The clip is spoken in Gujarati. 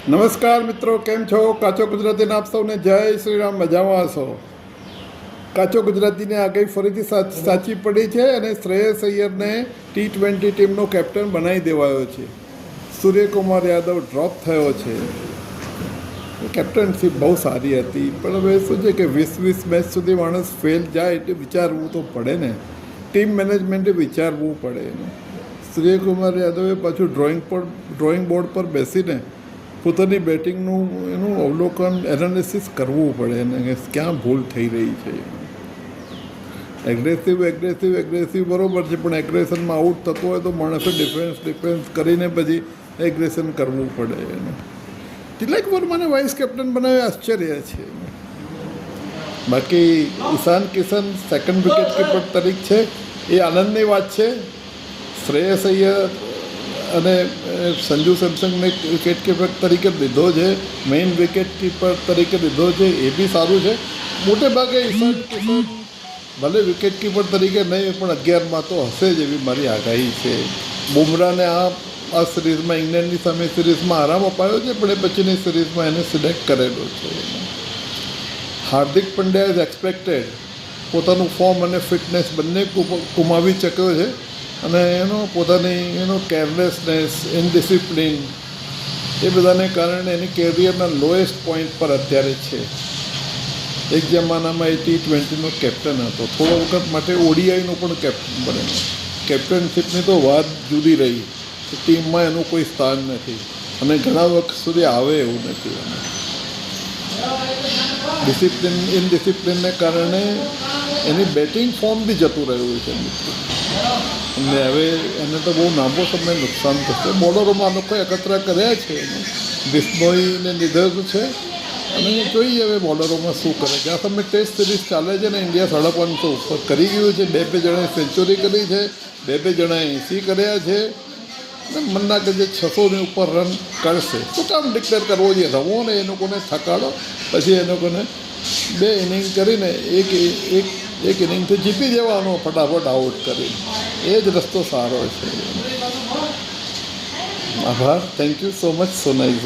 નમસ્કાર મિત્રો, કેમ છો? કાચો ગુજરાતીને આપ સૌને જય શ્રી રામ. મજામાં હશો? કાચો ગુજરાતીને આગાહી ફરીથી સાચી પડી છે અને શ્રેયસ અય્યરને T20 ટીમનો કેપ્ટન બનાવી દેવાયો છે. સૂર્યકુમાર યાદવ ડ્રોપ થયો છે. કેપ્ટનશીપ બહુ સારી હતી, પણ હવે શું છે કે 20 મેચ સુધી માણસ ફેલ જાય એટલે વિચારવું તો પડે ને. ટીમ મેનેજમેન્ટે વિચારવું પડે ને. સૂર્યકુમાર યાદવે પાછું ડ્રોઈંગ બોર્ડ પર બેસીને પોતાની બેટિંગનું એનું અવલોકન એનાલિસિસ કરવું પડે ને કે ક્યાં ભૂલ થઈ રહી છે. એગ્રેસિવ બરાબર છે, પણ એગ્રેશનમાં આઉટ થતો હોય તો માણસે ડિફેન્સ કરીને પછી એગ્રેશન કરવું પડે એને. તિલક વર્માને વાઇસ કેપ્ટન બનાવે આશ્ચર્ય છે. બાકી ઈશાન કિશન સેકન્ડ વિકેટ કીપર તરીકે છે, એ આનંદની વાત છે. શ્રેયસ અય્યર અને સંજુ સેમસંગને વિકેટ કીપર તરીકે લીધો છે, મેઇન વિકેટ કીપર તરીકે લીધો છે, એ બી સારું છે. મોટે ભાગે ઈશાન કિશન ભલે વિકેટ કીપર તરીકે નહીં પણ 11માં તો હશે જ એવી મારી આગાહી છે. બુમરાને આ સિરીઝમાં ઇંગ્લેન્ડની સામે સિરીઝમાં આરામ અપાયો છે, પણ એ પછીની સિરીઝમાં એને સિલેક્ટ કરેલો છે. હાર્દિક પંડ્યા ઇઝ એક્સપેક્ટેડ પોતાનું ફોર્મ અને ફિટનેસ બંને ગુમાવી ચૂક્યો છે અને પોતાની કેરલેસનેસ, ઇનડિસિપ્લિન એ બધાને કારણે એની કેરિયરના લોએસ્ટ પોઈન્ટ પર અત્યારે છે. એક જમાનામાં એ T20નો કેપ્ટન હતો, થોડો વખત માટે ODIનો પણ કેપ્ટન બનેલો. કેપ્ટનશીપની તો વાત જુદી રહી, ટીમમાં એનું કોઈ સ્થાન નથી અને ઘણા વખત સુધી આવે એવું નથી. ઇનડિસિપ્લિનને કારણે એની બેટિંગ ફોર્મ બી જતું રહ્યું છે અને હવે એને તો બહુ લાંબો સમય નુકસાન થશે. બોલરોમાં લોકો એકત્ર કર્યા છે, બિશ્નોઈને લીધે છે અને જોઈએ હવે બોલરોમાં શું કરે. જ્યાં તમે ટેસ્ટ સિરીઝ ચાલે છે ને, ઇન્ડિયા 550 ઉપર કરી ગયું છે. બે જણાએ સેન્ચુરી કરી છે, બે જણાએ 80 કર્યા છે. મને લાગે છે 600ની ઉપર રન કરશે. શું કામ ડિક્લેર કરવો જોઈએ? રમો ને એ લોકોને થકાડો, પછી એ લોકોને 2 ઇનિંગ કરીને એક ઇનિંગથી જીતી જવાનો ફટાફટ આઉટ કરીને. એ જ રસ્તો સારો છે. આભાર. Thank you so much. So nice.